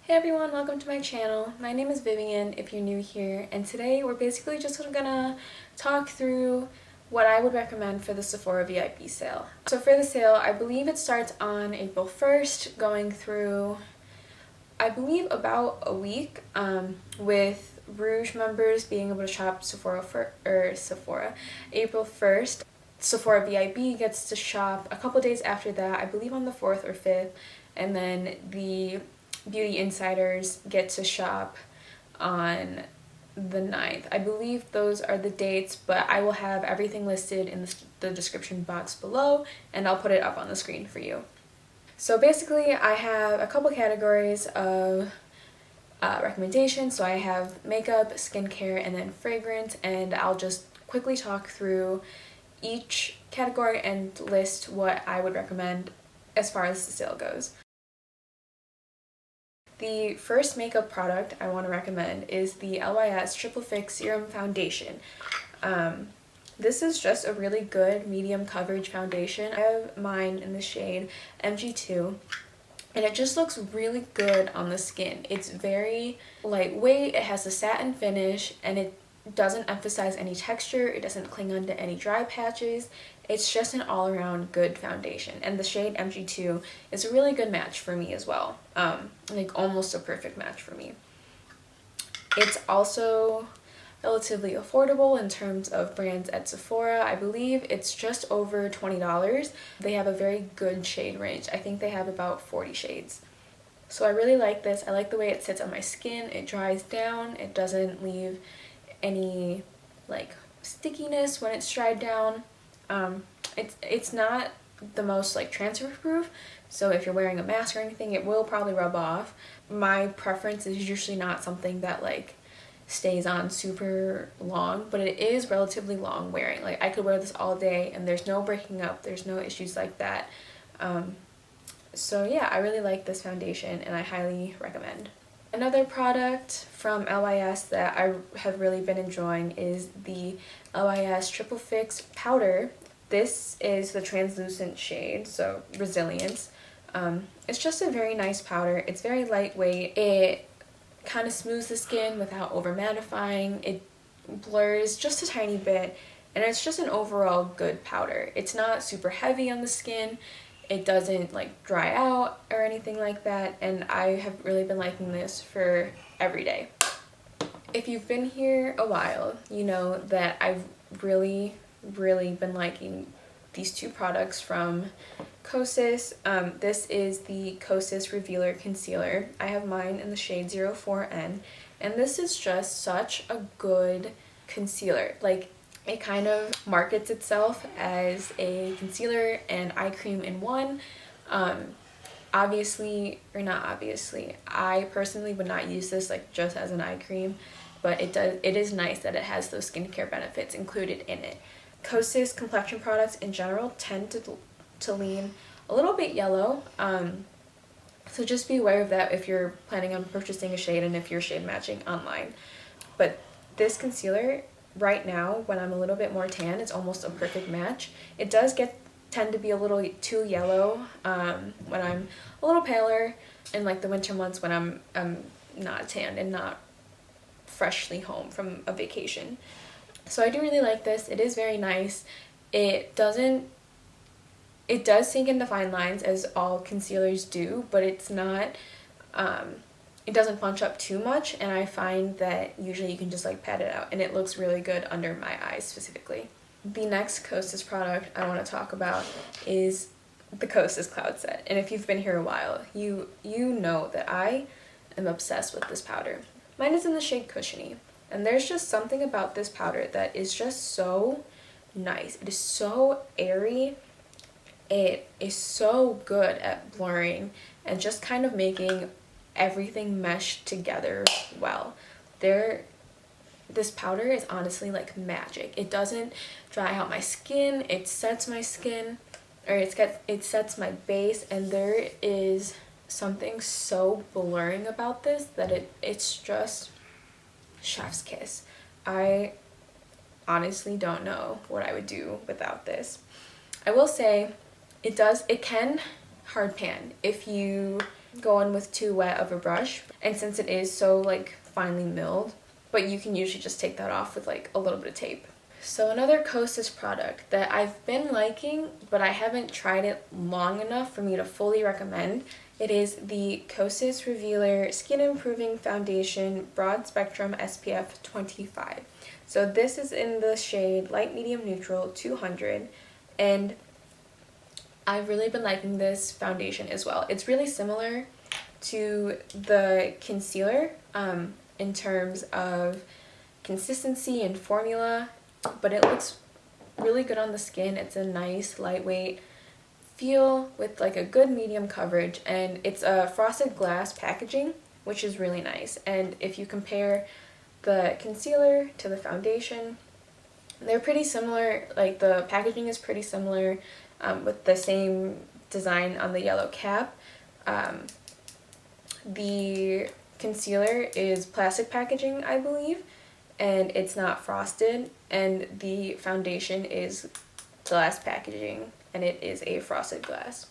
Hey everyone, welcome to my channel. My name is Vivian if you're new here, and today we're basically just gonna talk through what I would recommend for the Sephora VIP sale. So for the sale, I believe it starts on April 1st, going through, I believe, about a week, with Rouge members being able to shop Sephora April 1st. Sephora VIP gets to shop a couple days after that, I believe on the 4th or 5th, and then the Beauty Insiders get to shop on the 9th. I believe those are the dates, but I will have everything listed in the description box below, and I'll put it up on the screen for you. So basically, I have a couple categories of recommendations. So I have makeup, skincare, and then fragrance, and I'll just quickly talk through each category and list what I would recommend as far as the sale goes. The first makeup product I want to recommend is the LYS Triple Fix Serum Foundation. This is just a really good medium coverage foundation. I have mine in the shade MG2, and it just looks really good on the skin. It's very lightweight, it has a satin finish, and it doesn't emphasize any texture, it doesn't cling onto any dry patches. It's just an all-around good foundation, and the shade MG2 is a really good match for me as well. Like almost a perfect match for me. It's also relatively affordable in terms of brands at Sephora. I believe it's just over $20. They have a very good shade range. I think they have about 40 shades. So I really like this. I like the way it sits on my skin. It dries down. It doesn't leave any like stickiness when it's dried down. It's not the most like transfer proof, so if you're wearing a mask or anything, it will probably rub off. My preference is usually not something that like stays on super long, but it is relatively long wearing. Like I could wear this all day and there's no breaking up, there's no issues like that. So yeah, I really like this foundation and I highly recommend. Another product from LYS that I have really been enjoying is the LYS Triple Fix Powder. This is the translucent shade, so Resilience. It's just a very nice powder. It's very lightweight. It kind of smooths the skin without over mattifying. It blurs just a tiny bit, and it's just an overall good powder. It's not super heavy on the skin. It doesn't like dry out or anything like that, and I have really been liking this for every day. If you've been here a while, you know that I've really been liking these two products from Kosas. This is the Kosas Revealer Concealer. I have mine in the shade 04N, and this is just such a good concealer. Like, it kind of markets itself as a concealer and eye cream in one. Obviously, or not obviously, I personally would not use this like just as an eye cream, but it is nice that it has those skincare benefits included in it. Kosas complexion products in general tend to lean a little bit yellow, so just be aware of that if you're planning on purchasing a shade and if you're shade matching online. But this concealer, right now, when I'm a little bit more tan, it's almost a perfect match. It does tend to be a little too yellow when I'm a little paler in like the winter months when I'm not tan and not freshly home from a vacation. So I do really like this. It is very nice. It does sink into fine lines as all concealers do, but it's not, it doesn't punch up too much, and I find that usually you can just like pat it out and it looks really good under my eyes specifically. The next Kosas product I want to talk about is the Kosas Cloud Set, and if you've been here a while, you know that I am obsessed with this powder. Mine is in the shade Cushiony, and there's just something about this powder that is just so nice. It is so airy. It is so good at blurring and just kind of making everything mesh together well. This powder is honestly like magic. It doesn't dry out my skin. It sets my skin, or it sets my base, and there is something so blurring about this that it's just chef's kiss. I honestly don't know what I would do without this. I will say it can hard pan if you go in with too wet of a brush. And since it is so like finely milled, but you can usually just take that off with like a little bit of tape. So another Kosas product that I've been liking, but I haven't tried it long enough for me to fully recommend, it is the Kosas Revealer Skin Improving Foundation Broad Spectrum SPF 25. So this is in the shade Light Medium Neutral 200, and I've really been liking this foundation as well. It's really similar to the concealer in terms of consistency and formula, but it looks really good on the skin. It's a nice lightweight feel with like a good medium coverage, and it's a frosted glass packaging, which is really nice. And if you compare the concealer to the foundation, they're pretty similar. Like the packaging is pretty similar, with the same design on the yellow cap. The concealer is plastic packaging, I believe, and it's not frosted, and the foundation is glass packaging, and it is a frosted glass.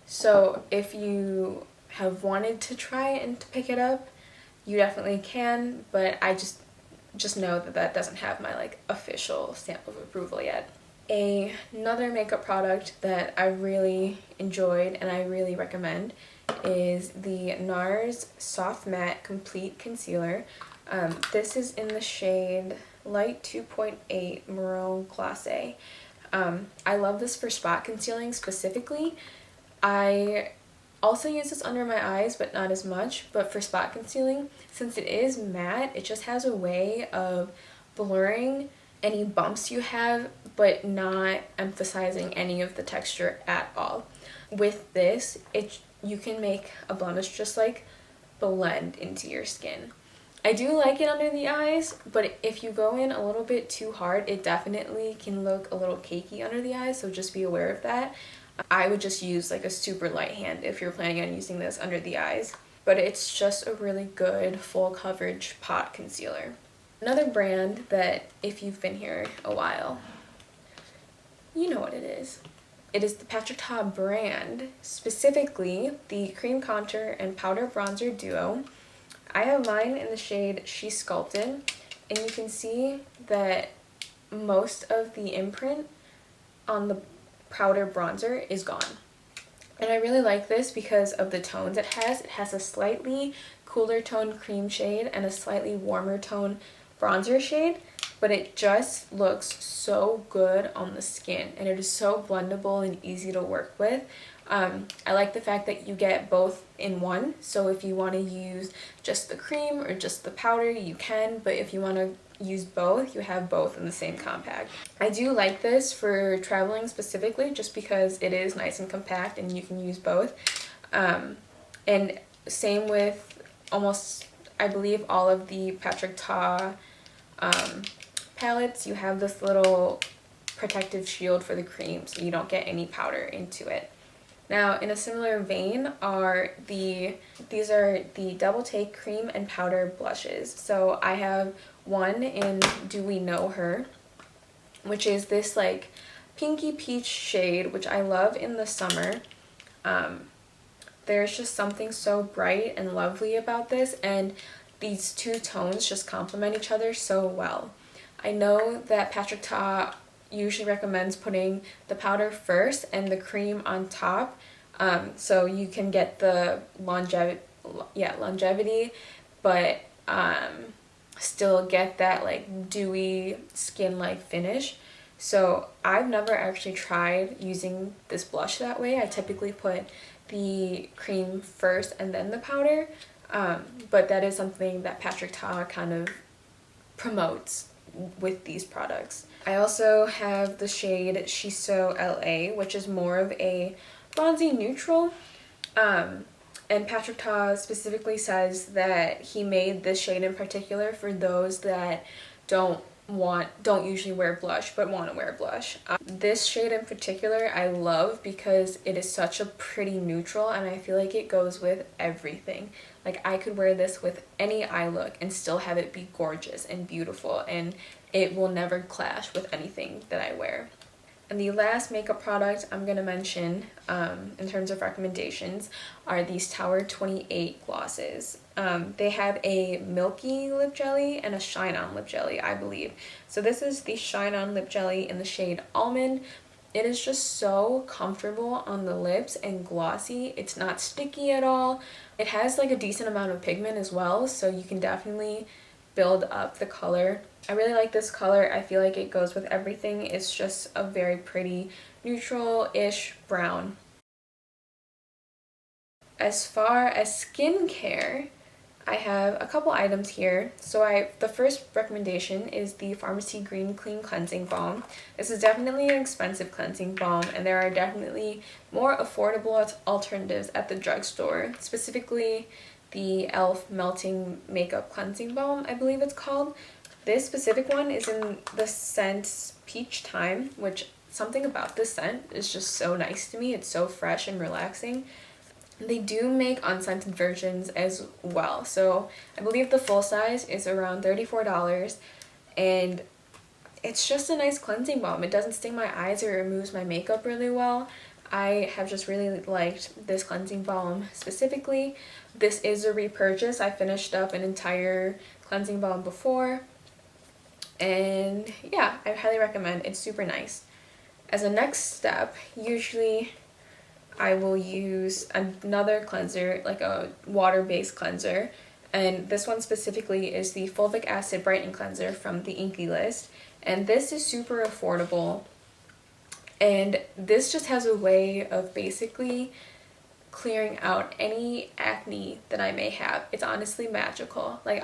So if you have wanted to try and to pick it up, you definitely can, but I just know that that doesn't have my like official stamp of approval yet. Another makeup product that I really enjoyed and I really recommend is the NARS Soft Matte Complete Concealer. This is in the shade Light 2.8 Marron Glacé. I love this for spot concealing specifically. I also use this under my eyes, but not as much. But for spot concealing, since it is matte, it just has a way of blurring any bumps you have, but not emphasizing any of the texture at all. With this, you can make a blemish just like blend into your skin. I do like it under the eyes, but if you go in a little bit too hard, it definitely can look a little cakey under the eyes, so just be aware of that. I would just use like a super light hand if you're planning on using this under the eyes, but it's just a really good full coverage pot concealer. Another brand that, if you've been here a while, you know what it is. It is the Patrick Ta brand, specifically the Cream Contour and Powder Bronzer Duo. I have mine in the shade She's Sculpted, and you can see that most of the imprint on the powder bronzer is gone. And I really like this because of the tones it has. It has a slightly cooler toned cream shade and a slightly warmer tone bronzer shade, but it just looks so good on the skin, and it is so blendable and easy to work with. I like the fact that you get both in one, so if you want to use just the cream or just the powder, you can, but if you want to use both, you have both in the same compact. I do like this for traveling specifically, just because it is nice and compact and you can use both. And same with almost, I believe, all of the Patrick Ta palettes. You have this little protective shield for the cream so you don't get any powder into it. Now, in a similar vein are these are the Double Take Cream and Powder Blushes. So I have one in Do We Know Her, which is this like pinky peach shade, which I love in the summer. There's just something so bright and lovely about this, and these two tones just complement each other so well. I know that Patrick Ta usually recommends putting the powder first and the cream on top, so you can get the longevity, but still get that like dewy skin-like finish. So I've never actually tried using this blush that way. I typically put the cream first and then the powder, but that is something that Patrick Ta kind of promotes with these products. I also have the shade She's So LA, which is more of a bronzy neutral, and Patrick Ta specifically says that he made this shade in particular for those that don't usually wear blush but want to wear blush. This shade in particular I love because it is such a pretty neutral, and I feel like it goes with everything. Like I could wear this with any eye look and still have it be gorgeous and beautiful, and it will never clash with anything that I wear. And the last makeup product I'm going to mention in terms of recommendations are these Tower 28 glosses. They have a milky lip jelly and a shine on lip jelly, I believe. So this is the shine on lip jelly in the shade Almond. It is just so comfortable on the lips and glossy. It's not sticky at all. It has like a decent amount of pigment as well, so you can definitely build up the color. I really like this color. I feel like it goes with everything. It's just a very pretty neutral-ish brown. As far as skincare, I have a couple items here. So the first recommendation is the Pharmacy Green Clean Cleansing Balm. This is definitely an expensive cleansing balm, and there are definitely more affordable alternatives at the drugstore, specifically the e.l.f. Melting Makeup Cleansing Balm, I believe it's called. This specific one is in the scent Peach Time, which something about this scent is just so nice to me. It's so fresh and relaxing. They do make unscented versions as well. So I believe the full size is around $34, and it's just a nice cleansing balm. It doesn't sting my eyes or removes my makeup really well. I have just really liked this cleansing balm specifically. This is a repurchase. I finished up an entire cleansing balm before, and yeah, I highly recommend. It's super nice. As a next step, usually I will use another cleanser, like a water-based cleanser, and this one specifically is the Fulvic Acid Brightening Cleanser from the Inkey List, and this is super affordable, and this just has a way of basically clearing out any acne that I may have. It's honestly magical. Like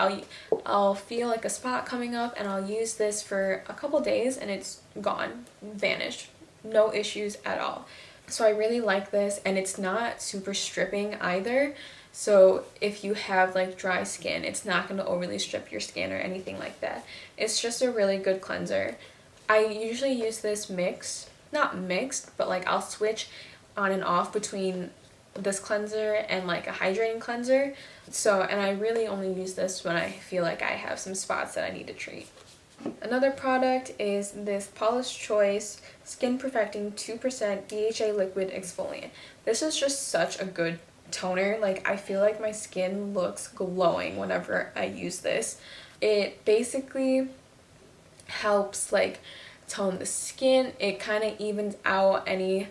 I'll feel like a spot coming up, and I'll use this for a couple days and it's gone, vanished, no issues at all. So I really like this, and it's not super stripping either. So if you have like dry skin, it's not going to overly strip your skin or anything like that. It's just a really good cleanser. I usually use this not mixed, but like I'll switch on and off between this cleanser and like a hydrating cleanser. And I really only use this when I feel like I have some spots that I need to treat. Another product is this Paula's Choice Skin Perfecting 2% BHA Liquid Exfoliant. This is just such a good toner. Like, I feel like my skin looks glowing whenever I use this. It basically helps like tone the skin. It kind of evens out any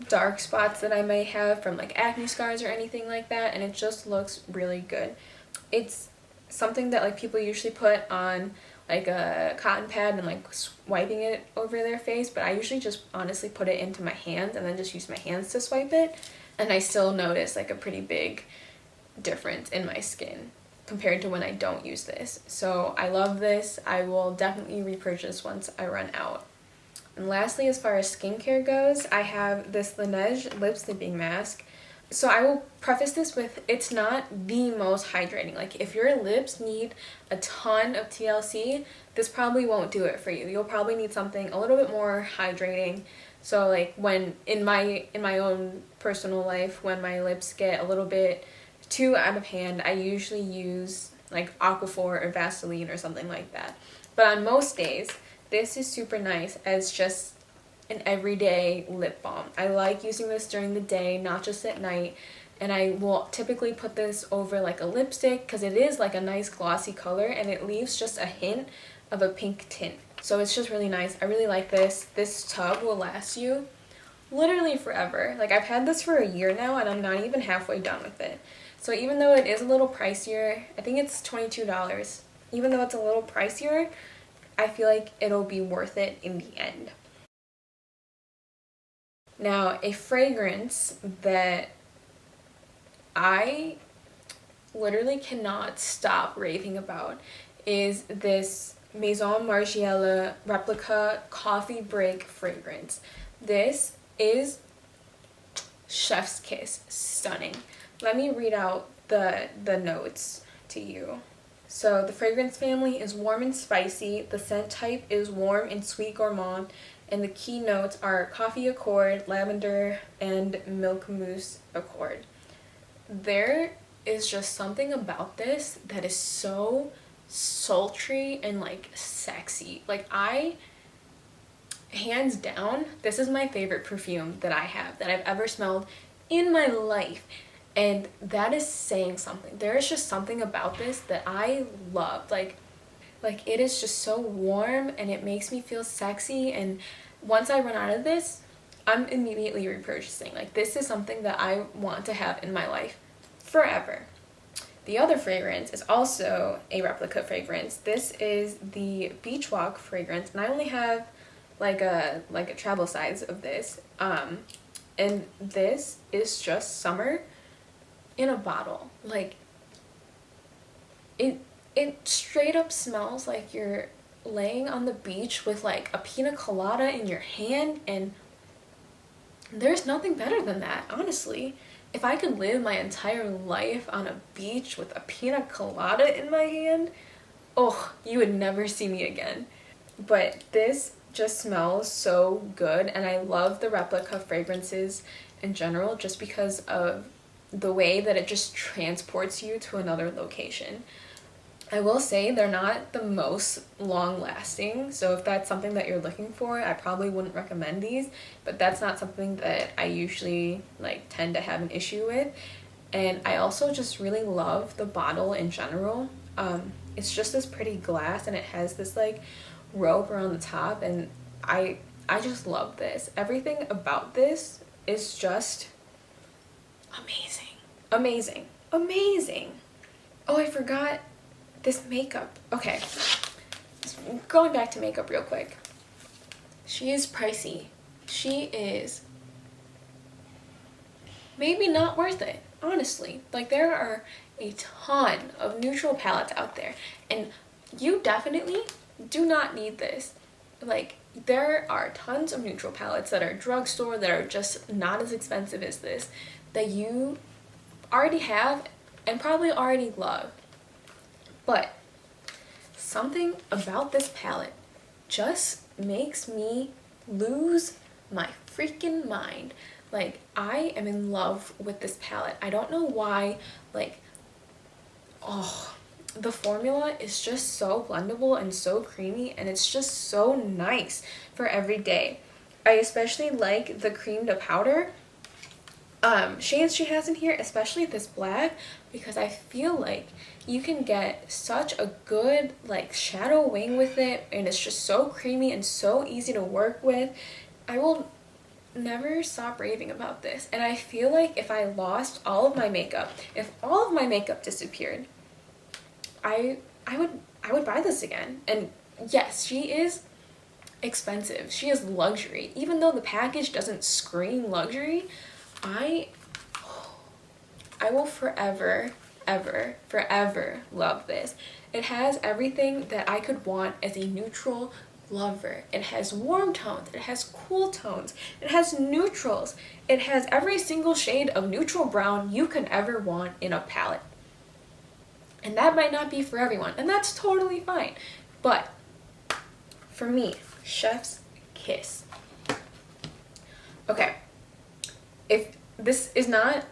dark spots that I may have from like acne scars or anything like that, and it just looks really good. It's something that like people usually put on like a cotton pad and like swiping it over their face, but I usually just honestly put it into my hands and then just use my hands to swipe it, and I still notice like a pretty big difference in my skin compared to when I don't use this. So I love this. I will definitely repurchase once I run out. And lastly, as far as skincare goes, I have this Laneige lip sleeping mask. So I will preface this with, it's not the most hydrating. Like, if your lips need a ton of TLC, this probably won't do it for you. You'll probably need something a little bit more hydrating. So like when in my own personal life, when my lips get a little bit too out of hand, I usually use like Aquaphor or Vaseline or something like that. But on most days, this is super nice as just an everyday lip balm. I like using this during the day, not just at night, and I will typically put this over like a lipstick because it is like a nice glossy color and it leaves just a hint of a pink tint. So it's just really nice. I really like this. This tub will last you literally forever. Like, I've had this for a year now and I'm not even halfway done with it. So even though it is a little pricier, I think it's $22. Even though it's a little pricier, I feel like it'll be worth it in the end. Now, a fragrance that I literally cannot stop raving about is this Maison Margiela Replica Coffee Break fragrance. This is chef's kiss, stunning. Let me read out the notes to you. So the fragrance family is warm and spicy, the scent type is warm and sweet gourmand, and the key notes are coffee accord, lavender, and milk mousse accord. There is just something about this that is so sultry and like sexy. Like, hands down, this is my favorite perfume that I have, that I've ever smelled in my life. And that is saying something. There is just something about this that I love. Like it is just so warm and it makes me feel sexy. And once I run out of this, I'm immediately repurchasing. Like, this is something that I want to have in my life forever. The other fragrance is also a replica fragrance. This is the Beach Walk fragrance, and I only have like a travel size of this. And this is just summer in a bottle. Like, it straight up smells like you're laying on the beach with like a pina colada in your hand, and there's nothing better than that, honestly. If I could live my entire life on a beach with a pina colada in my hand, oh, you would never see me again. But this just smells so good, and I love the replica fragrances in general just because of the way that it just transports you to another location. I will say they're not the most long lasting, so if that's something that you're looking for, I probably wouldn't recommend these, but that's not something that I usually like tend to have an issue with. And I also just really love the bottle in general. It's just this pretty glass, and it has this like rope around the top, and I just love this. Everything about this is just amazing. Amazing. Amazing. Oh, I forgot this makeup. Okay, going back to makeup real quick. She is pricey. She is maybe not worth it, honestly. Like, there are a ton of neutral palettes out there, and you definitely do not need this. Like, there are tons of neutral palettes that are drugstore that are just not as expensive as this, that you already have and probably already love. But something about this palette just makes me lose my freaking mind. Like, I am in love with this palette. I don't know why. Like, oh, the formula is just so blendable and so creamy, and it's just so nice for every day. I especially like the cream to powder shades she has in here, especially this black, because I feel like you can get such a good like shadow wing with it, and it's just so creamy and so easy to work with. I will never stop raving about this, and I feel like if I lost all of my makeup, if all of my makeup disappeared, I would buy this again. And yes, she is expensive. She is luxury. Even though the package doesn't scream luxury, I will forever love this. It has everything that I could want as a neutral lover. It has warm tones, it has cool tones, it has neutrals, it has every single shade of neutral brown you can ever want in a palette. And that might not be for everyone, and that's totally fine. But for me, chef's kiss. Okay, if this is not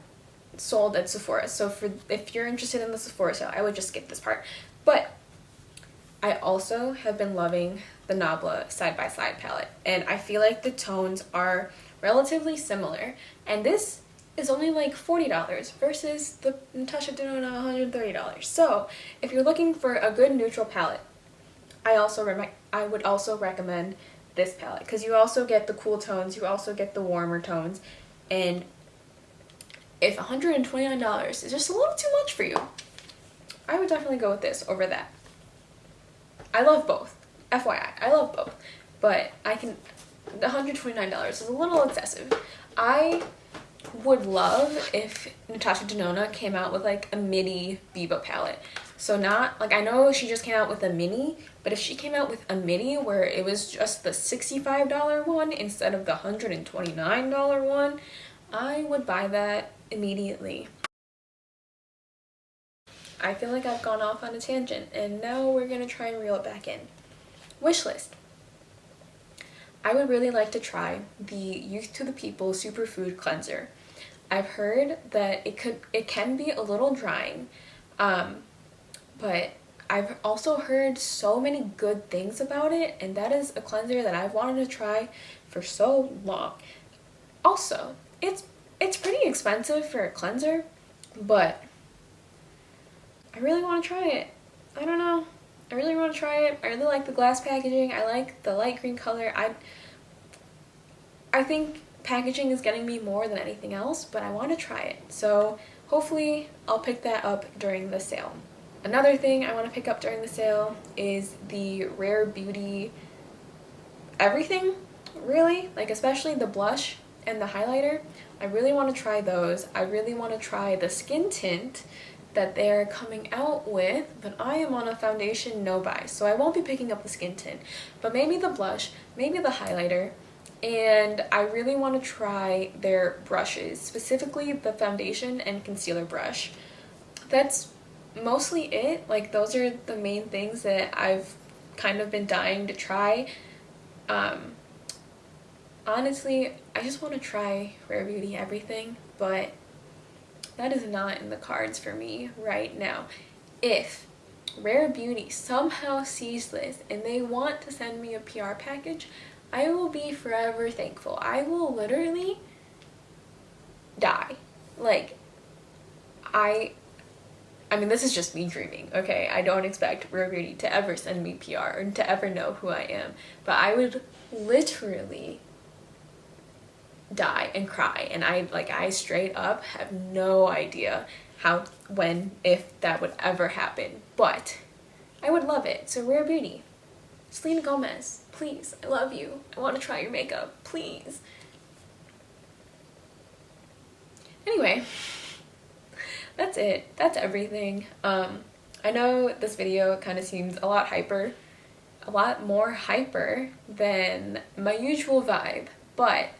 sold at Sephora, so if you're interested in the Sephora sale, I would just skip this part. But I also have been loving the Nabla Side by Side palette, and I feel like the tones are relatively similar, and this is only like $40 versus the Natasha Denona $130. So if you're looking for a good neutral palette, I would also recommend this palette, because you also get the cool tones, you also get the warmer tones, and if $129 is just a little too much for you, I would definitely go with this over that. I love both. FYI, I love both. But the $129 is a little excessive. I would love if Natasha Denona came out with like a midi Biba palette. So not, like, I know she just came out with a mini, but if she came out with a midi where it was just the $65 one instead of the $129 one, I would buy that immediately. I feel like I've gone off on a tangent, and now we're gonna try and reel it back in. Wishlist. I would really like to try the Youth to the People Superfood Cleanser. I've heard that it can be a little drying, but I've also heard so many good things about it, and that is a cleanser that I've wanted to try for so long. Also, it's pretty expensive for a cleanser, but I really want to try it. I don't know. I really want to try it. I really like the glass packaging. I like the light green color. I think packaging is getting me more than anything else, but I want to try it. So hopefully I'll pick that up during the sale. Another thing I want to pick up during the sale is the Rare Beauty everything, really. Like especially the blush and the highlighter. I really want to try those. I really want to try the skin tint that they're coming out with, but I am on a foundation no buy, so I won't be picking up the skin tint, but maybe the blush, maybe the highlighter, and I really want to try their brushes, specifically the foundation and concealer brush. That's mostly it. Like those are the main things that I've kind of been dying to try. Honestly, I just want to try Rare Beauty everything, but that is not in the cards for me right now. If Rare Beauty somehow sees this and they want to send me a PR package, I will be forever thankful. I will literally die. Like, I mean, this is just me dreaming, okay? I don't expect Rare Beauty to ever send me PR or to ever know who I am, but I would literally die and cry, and I straight up have no idea how, when, if that would ever happen, but I would love it. So Rare Beauty, Selena Gomez, please, I love you. I want to try your makeup, please. Anyway, that's it. That's everything. I know this video kind of seems a lot more hyper than my usual vibe, but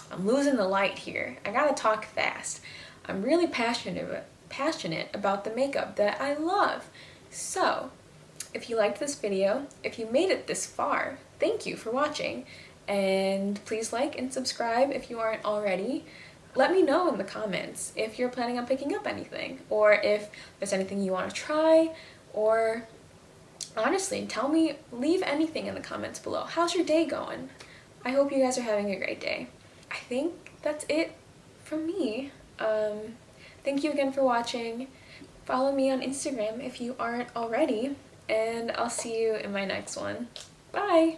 I'm losing the light here. I gotta talk fast. I'm really passionate about the makeup that I love. So, if you liked this video, if you made it this far, thank you for watching. And please like and subscribe if you aren't already. Let me know in the comments if you're planning on picking up anything, or if there's anything you want to try, or honestly, leave anything in the comments below. How's your day going? I hope you guys are having a great day. I think that's it from me. Thank you again for watching. Follow me on Instagram if you aren't already, and I'll see you in my next one. Bye!